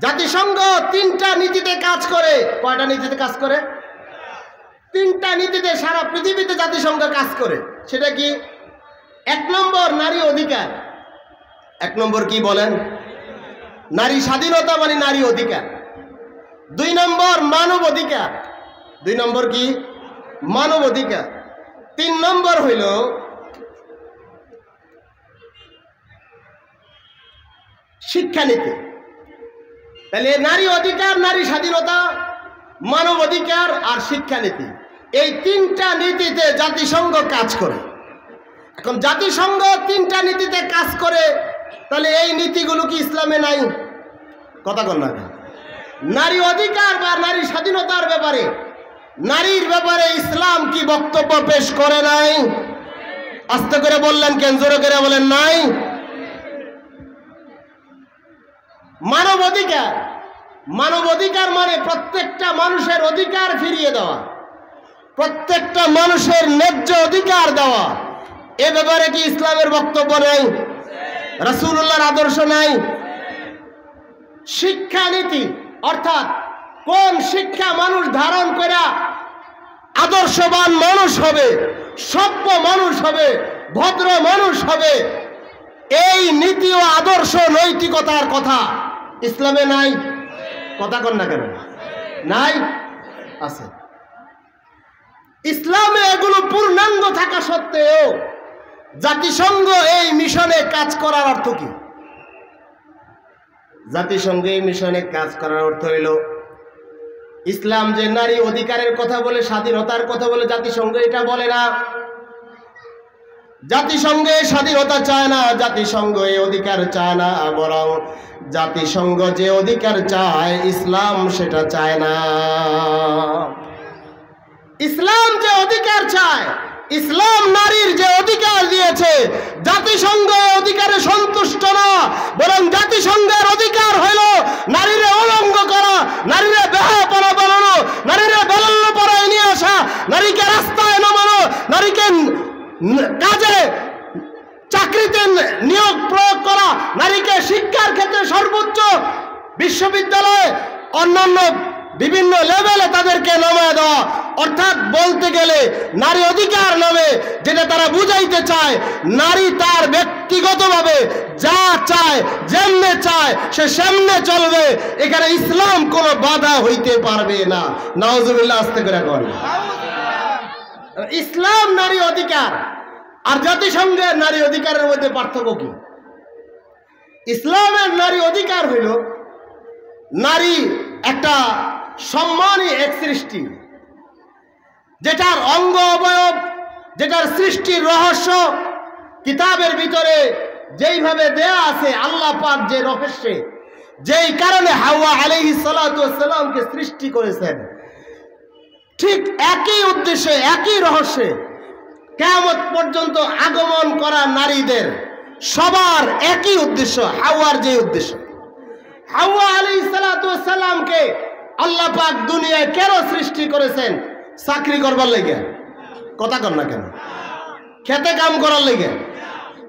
জাতিসংঘ তিনটা নীতিতে কাজ করে। কয়টা নীতিতে কাজ করে? তিনটা নীতিতে সারা পৃথিবীতে জাতিসংঘ কাজ করে। সেটা কি? 1 নম্বর নারী অধিকার। 1 নম্বর কি বলেন? নারী স্বাধীনতা মানে নারী অধিকার। 2 নম্বর মানব অধিকার। 2 নম্বর কি? মানব অধিকার। 3 নম্বর হইল শিক্ষানীতি। তাহলে নারী অধিকার, নারী স্বাধীনতা, মানব অধিকার আর শিক্ষানীতি, এই তিনটা নীতিতে জাতিসংঘ কাজ করে। এখন জাতিসংঘ তিনটা নীতিতে কাজ করে, তাহলে এই নীতিগুলো কি ইসলামে নাই? কথা বল না। নারী অধিকার বা নারী স্বাধীনতার ব্যাপারে, নারীর ব্যাপারে ইসলাম কি বক্তব্য পেশ করে নাই? আস্তে করে বললেন কেন? জোরে করে বলেন নাই। মানব অধিকার, মানব অধিকার মানে প্রত্যেকটা মানুষের অধিকার ফিরিয়ে দেওয়া, প্রত্যেকটা মানুষের ন্যায্য অধিকার দেওয়া। এ ব্যাপারে কি ইসলামের বক্তব্য নেই? রাসূলুল্লাহর আদর্শ নাই? শিক্ষানীতি অর্থাৎ কোন শিক্ষা মানুষ ধারণ করে আদর্শবান মানুষ হবে, সভ্য মানুষ হবে, ভদ্র মানুষ হবে, এই নীতি ও আদর্শ নৈতিকতার কথা ইসলামে নাই। কথা কন না কেন? নাই, আছে। ইসলামে এগুলো পূর্ণাঙ্গ থাকা সত্ত্বেও জাতিসংঘ এই মিশনে কাজ করার অর্থ কি? জাতিসংঘ এই মিশনে কাজ করার অর্থ হইল ইসলাম যে নারী অধিকারের কথা বলে, স্বাধীনতার কথা বলে, জাতিসংঘ এটা বলে না। জাতিসংঘে স্বাধীনতা চায় না, জাতিসংঘ এই অধিকার চায় না, বরং জাতিসংঘ যে অধিকার চায় ইসলাম সেটা চায় না। ইসলাম যে অধিকার চায়, ইসলাম নারীর যে অধিকার দিয়েছে, জাতিসংঘ এই অধিকারে সন্তুষ্ট না, বরং জাতিসংঘের অধিকার হইল নারীরে উলঙ্গ করা, নারীরে বেহাপনা বানানো, নারীরে বেলাল্যপনায় নিয়ে আসা, নারীকে রাস্তায় নামানো, নারীকে কাজে চাকরিতে নিয়োগ প্রয়োগ করা, নারীকে শিক্ষার ক্ষেত্রে সর্বোচ্চ বিশ্ববিদ্যালয়ে অন্যান্য বিভিন্ন লেভেলে তাদেরকে নামায় দেওয়া। অর্থাৎ বলতে গেলে নারী অধিকার নামে যেটা তারা বুঝাইতে চায়, নারী তার ব্যক্তিগতভাবে যা চায়, যেমনে চায় সে সেমনে চলবে, এখানে ইসলাম কোনো বাধা হইতে পারবে না। নাউজুবিল্লাহ, আস্তে করে বল। ইসলাম নারী অধিকার আর জাতিসংঘের নারী অধিকারের মধ্যে পার্থক্য কি? ইসলামের নারী অধিকার হইল নারী একটা সম্মানী এক সৃষ্টি, যেটার অঙ্গ অবয়ব, যেটার সৃষ্টির রহস্য কিতাবের ভিতরে যেইভাবে দেয়া আছে, আল্লাহ পাক যে রহস্যে, যেই কারণে হাওয়া আলাইহিস সালাতু ওয়াস সালামকে সৃষ্টি করেছেন, ঠিক একই উদ্দেশ্যে, একই রহস্যে কিয়ামত পর্যন্ত আগমন করা নারীদের সবার একই উদ্দেশ্য। হাওয়ার যে উদ্দেশ্য, হাওয়া আলাইহিস সালাতু ওয়াস সালামকে আল্লাহ পাক দুনিয়ায় কেন সৃষ্টি করেছেন? চাকরি করবার লেগে? কথা কর না কেন? খেতে কাম করার লেগে?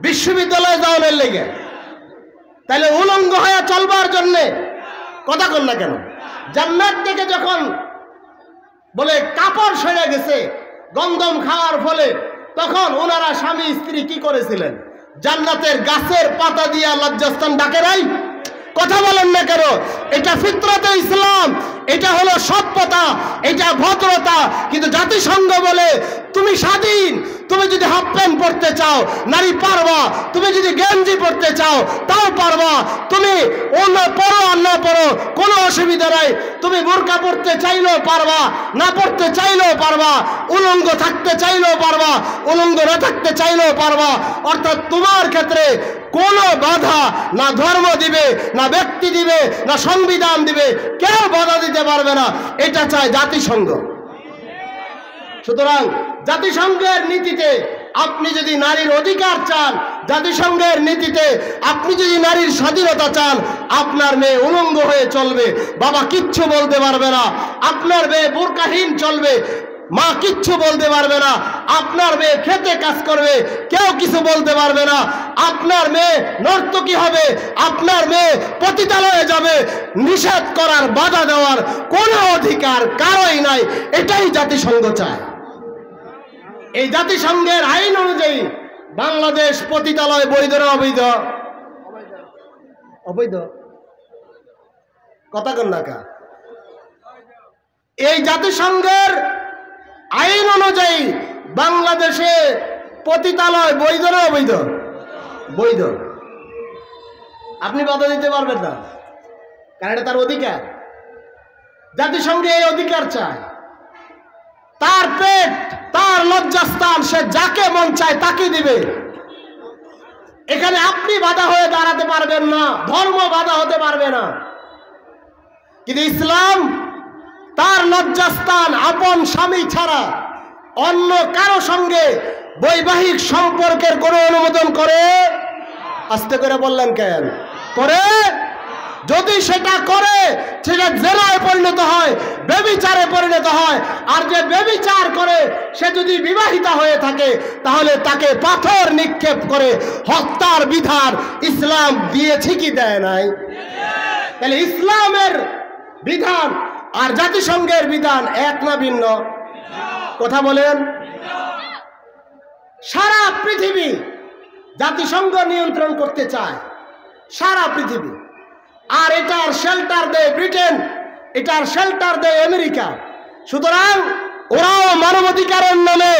বিশ্ববিদ্যালয়ে যাওয়ার লেগে? তাহলে উলঙ্গ হয়ে চলবার জন্যে? কথা কর না কেন? জান্নাত থেকে যখন বলে কাপড় সরে গেছে গন্ধম খাওয়ার ফলে, তখন ওনারা স্বামী স্ত্রী কি করেছিলেন? জান্নাতের গাছের পাতা দিয়া লজ্জাস্থান ডাকে নাই? কথা বলেন না কেন? এটা ফিতরতে ইসলাম, এটা হলো সভ্যতা, এটা ভদ্রতা। কিন্তু জাতিসংঘ বলে তুমি স্বাধীন, তুমি যদি হাফ প্যান্ট পরতে চাও নারী পারবা, তুমি যদি গেঞ্জি পরতে চাও তাও পারবা, তুমি অন্য পরো আর না পরো কোনো অসুবিধা নাই, তুমি বোরকা পরতে চাইলেও পারবা, না পরতে চাইলেও পারবা, উলঙ্গ থাকতে চাইলেও পারবা, উলঙ্গ না থাকতে চাইলেও পারবা। অর্থাৎ তোমার ক্ষেত্রে কোনো বাধা না ধর্ম দিবে, না ব্যক্তি দিবে, না সংবিধান দিবে, কেউ বাধা দিতে পারবে না। এটা চায় জাতিসংঘ। সুতরাং জাতিসংঘের নীতিতে আপনি যদি নারীর অধিকার চান, জাতিসংঘের নীতিতে আপনি যদি নারীর স্বাধীনতা চান, আপনার মেয়ে উলঙ্গ হয়ে চলবে, বাবা কিচ্ছু বলতে পারবে না, আপনার মেয়ে বোরকাহীন চলবে, মা কিচ্ছু বলতে পারবে না, আপনার মেয়ে খেতে কাজ করবে, কেউ কিছু বলতে পারবে না। আপনার মেয়ে নর্তকী হবে, আপনার মেয়ে পতিতালয়ে যাবে, নিষেধ করার, বাধা দেওয়ার কোনো অধিকার কারোই নাই। এটাই জাতিসংঘ চায়। এই জাতিসংঘের আইন অনুযায়ী বাংলাদেশ পতিতালয় বৈধ না অবৈধ? অবৈধ। কথা কন না কা? এই জাতিসংঘের আইন অনুযায়ী বাংলাদেশে পতিতালয় বৈধ না অবৈধ? বৈধ। আপনি বাধা দিতে পারবেন না, কারণ এটা তার অধিকার। জাতিসংঘে এই অধিকার চায়। তার পেট, তার লজ্জাস্থান, সে যাকে মন চায় তাকে দিবে। এখানে আপনি বাধা হয়ে দাঁড়াতে পারবেন না, ধর্ম বাধা হতে পারবে না। কিন্তু ইসলাম তার লজ্জাস্থান আপন স্বামী ছাড়া অন্য কারো সঙ্গে বৈবাহিক সম্পর্কের কোনো অনুমোদন করে? আস্তে করে বললেন কেন? করে। যদি সেটা করে সেটা জেনায় পরিণত হয়, ব্যভিচারে পরিণত হয়। আর যে ব্যভিচার করে সে যদি বিবাহিতা হয়ে থাকে তাহলে তাকে পাথর নিক্ষেপ করে হত্যার বিধান ইসলাম দিয়েছে কি দেয় নাই? তাহলে ইসলামের বিধান আর জাতিসংঘের বিধান এক না ভিন্ন? কথা বলেন। সারা পৃথিবী জাতিসংঘ নিয়ন্ত্রণ করতে চায়, সারা পৃথিবী। আর এটার শেল্টার দেয় ব্রিটেন, এটার শেল্টার দেয় আমেরিকা। সুতরাং ওরাও মানবাধিকারের নামে,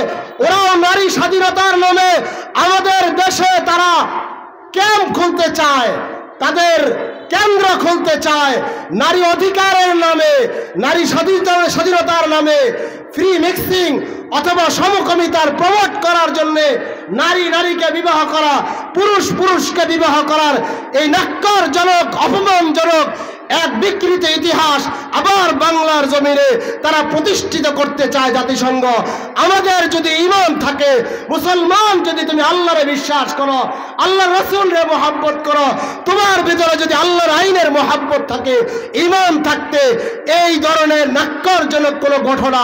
ওরাও নারী স্বাধীনতার নামে আমাদের দেশে তারা ক্যাম্প খুলতে চায়, তাদের কেন্দ্র খুলতে চায়। নারী অধিকারের নামে, নারী স্বাধীনতার নামে ফ্রি মিক্সিং অথবা সমকামিতার প্রমোট করার জন্য নারী নারীকে বিবাহ করা, পুরুষ পুরুষকে বিবাহ করার এই ন্যাক্কারজনক, অপমানজনক এক বিকৃত ইতিহাস আবার বাংলার জমিনে তারা প্রতিষ্ঠিত করতে চায় জাতিসংঘ। আমাদের যদি ঈমান থাকে, মুসলমান যদি তুমি আল্লাহরে বিশ্বাস করো, আল্লাহর রাসূলরে মহব্বত করো, তোমার ভিতরে যদি আল্লাহর আইনের মহব্বত থাকে, ঈমান থাকতে এই ধরনের ন্যাক্কারজনক কোনো ঘটনা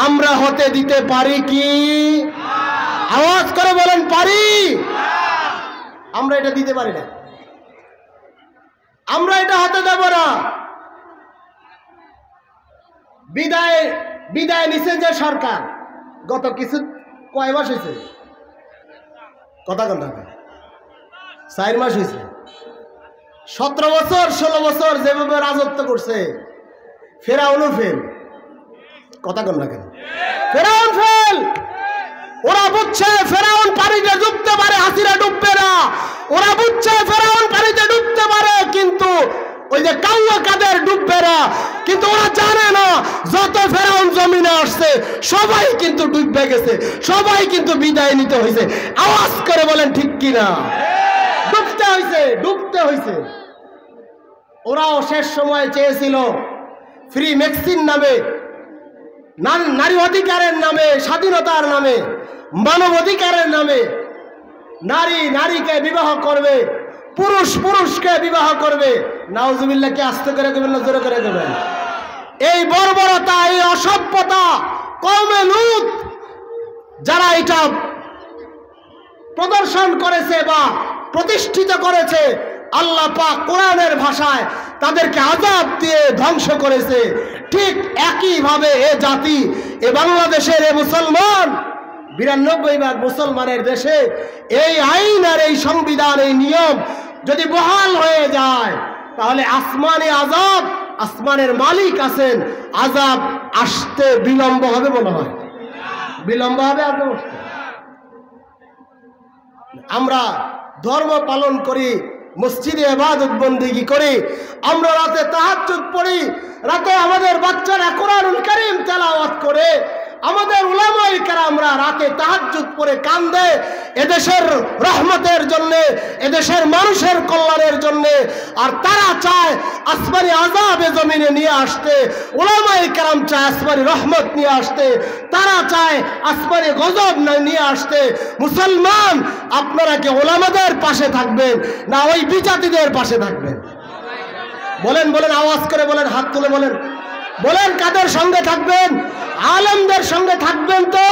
আমরা হতে দিতে পারি কি? আওয়াজ করে বলেন পারি? আমরা এটা দিতে পারি না, আমরা এটা হতে দেব না। বিদায় নিছে যে সরকার, গত কিছু কয় মাস হয়েছে? কথা কথা 4 মাস হয়েছে। 17 বছর 16 বছর যেভাবে রাজত্ব করছে, ফেরাউনও ফেল। কথা কন না কেন? ফেরাউন ফেল। ওরা বুঝছে ফেরাউন পানিতে ডুবতে পারে, হাসিরা ডুববে না। ওরা বুঝছে ফেরাউন পানিতে ডুবতে পারে, কিন্তু ওই যে কাউয়া কাদের ডুববে না। কিন্তু ওরা জানে না যত ফেরাউন জমিনে আসছে সবাই কিন্তু ডুববে গেছে, সবাই কিন্তু বিদায় নিতে হয়েছে। আওয়াজ করে বলেন ঠিক কিনা? ডুবতে হয়েছে, ডুবতে হয়েছে। ওরাও শেষ সময় চেয়েছিল ফ্রি ম্যাক্সিন নামে, নারী অধিকারের নামে, স্বাধীনতার নামে, মানব অধিকারের নামে নারী নারীকে বিবাহ করবে, পুরুষ পুরুষকে বিবাহ করবে। নাউজুবিল্লাহ, কি আস্তে করে দেবেন না জোরে করে দেবেন? এই বর্বরতা, এই অসভ্যতা কওমে লূত যারা এটা প্রদর্শন করেছে বা প্রতিষ্ঠিত করেছে, আল্লাহ পাক কোরআনের ভাষায় তাদেরকে আযাব দিয়ে ধ্বংস করেছে। ঠিক একইভাবে এ জাতি, এ বাংলাদেশের এ মুসলমান, 92% মুসলমানের দেশে এই আইন আর এই সংবিধান, এই নিয়ম যদি বহাল হয়ে যায় তাহলে আসমানে আযাব, আসমানের মালিক আছেন, আযাব আসতে বিলম্ব হবে মনে হয়। বিলম্ব হবে আযাব আসতে। আমরা ধর্ম পালন করি, মসজিদে ইবাদত বন্দেগী করি, আমরা রাতে তাহাজ্জুদ পড়ি, রাতে আমাদের বাচ্চারা কোরআনুল কারীম তেলাওয়াত করে, আমাদের উলামায়ে কেরামরা রাতে তাহাজ্জুদ পড়ে কান্দে এদেশের রহমতের জন্য, এদেশের মানুষের কল্যাণের জন্য। আর তারা চায় আসমানি আযাবে জমিনে নিয়ে আসতে, উলামায়ে কেরাম চায় আসমানি রহমত নিয়ে আসতে, তারা চায় আসমানি গজব নিয়ে আসতে। মুসলমান, আপনারা কি উলামাদের পাশে থাকবেন না ওই বিজাতিদের পাশে থাকবেন? বলেন বলেন, আওয়াজ করে বলেন, হাত তুলে বলেন, বলেন কাদের সঙ্গে থাকবেন? আলেমদের সঙ্গে থাকবেন তো,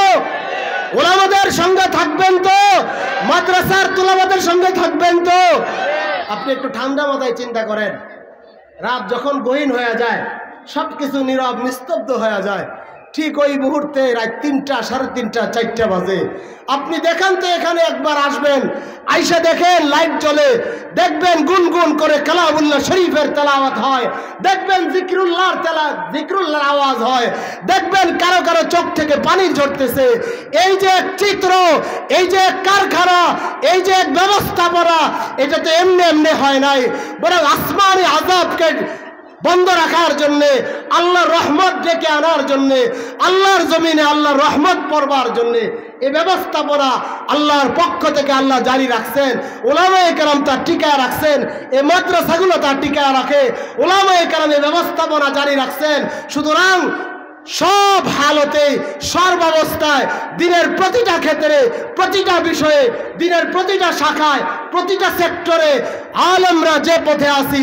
উলামাদের সঙ্গে থাকবেন তো, মাদ্রাসার তুলাবাদের সঙ্গে থাকবেন তো। আপনি একটু ঠান্ডা মাথায় চিন্তা করেন, রাত যখন গহীন হয়ে যায়, সবকিছু নীরব নিস্তব্ধ হয়ে যায়, ঠিক ওই মুহূর্তে রাত 3টা, 3:30, 4টা বাজে। আপনি দেখেন তো, এখানে একবার আসবেন, আইসা দেখেন লাইট জ্বলে, দেখবেন গুনগুন করে কালামুল্লাহ শরীফের তেলাওয়াত হয়, দেখবেন জিক্রুল্লাহর আওয়াজ হয়, দেখবেন কারো কারো চোখ থেকে পানি ঝরতেছে। এই যে এক চিত্র, এই যে এক কারখানা, এই যে এক ব্যবস্থাপনা, এটা তো এমনি এমনি হয় নাই, বরং আসমানি আযাবকে বন্ধ রাখার জন্যে, আল্লাহর রহমত ডেকে আনার জন্যে, আল্লাহর জমিনে আল্লাহর রহমত পড়বার জন্যে এই ব্যবস্থাপনা আল্লাহর পক্ষ থেকে আল্লাহ জারি রাখছেন। উলামায়ে কেরাম তা টিকায় রাখছেন, এই মাদ্রাসাগুলো তা টিকায় রাখে, উলামায়ে কেরাম এই ব্যবস্থাপনা জারি রাখছেন। সুতরাং সব হালতে, সর্বাবস্থায়, দিনের প্রতিটা ক্ষেত্রে, প্রতিটা বিষয়ে, দিনের প্রতিটা শাখায়, প্রতিটা সেক্টরে আলেমরা যে পথে আছি,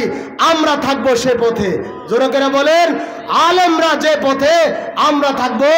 আমরা থাকবো সে পথে। জোরে করে বলেন, আলেমরা যে পথে, আমরা থাকবো